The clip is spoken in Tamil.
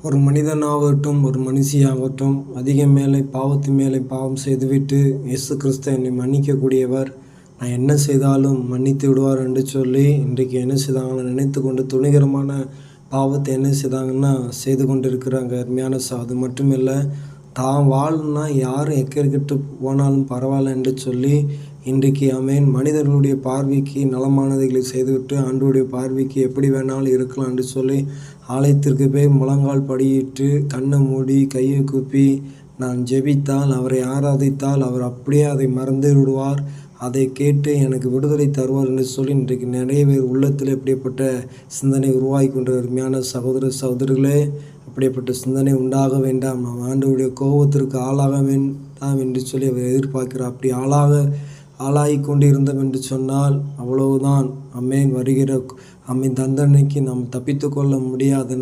ஒரு மனிதனாகட்டும், ஒரு மனுஷியாகட்டும், பாவத்து மேலே பாவம் செய்துவிட்டு, இயேசு கிறிஸ்து என்னை மன்னிக்கக்கூடியவர். நான் என்ன செய்தாலும் மன்னித்து விடுவார் என்று சொல்லி, இன்றைக்கு என்ன செய்தாங்கன்னு நினைத்து கொண்டு துணிகரமான பாவத்தை என்ன செய்தாங்கன்னா செய்து கொண்டு இருக்கிறாங்க. அருமையான அது மட்டும் இல்லை, தான் வாழணும்னா யாரும் எக்கேட்டு போனாலும் பரவாயில்ல என்று சொல்லி, இன்றைக்கு ஆமென் மனிதர்களுடைய பார்வைக்கு நலமானதைகளை செய்துவிட்டு, ஆண்டவருடைய பார்வைக்கு எப்படி வேணாலும் இருக்கலாம் என்று சொல்லி, ஆலயத்திற்கு போய் முழங்கால் படியிட்டு, கண்ணை மூடி, கையை கூப்பி, நான் ஜெபித்தால், அவரை ஆராதித்தால், அவர் அப்படியே அதை மறந்து விடுவார். அதை கேட்டு எனக்கு விடுதலை தருவார் என்று சொல்லி, இன்றைக்கு நிறைய பேர் உள்ளத்தில் இப்படிப்பட்ட சிந்தனை உருவாகி கொண்ட அருமையான சகோதர சகோதரிகளே, அப்படிப்பட்ட சிந்தனை உண்டாக வேண்டாம். நாம் ஆண்டவருடைய கோபத்திற்கு ஆளாக வேண்டாம் என்று சொல்லி அவர் எதிர்பார்க்கிறார். அப்படி ஆளாகி கொண்டு இருந்தோம் என்று சொன்னால் அவ்வளவுதான். ஆமென். வருகிற தண்டனைக்கு நாம் தப்பித்து கொள்ள முடியாது.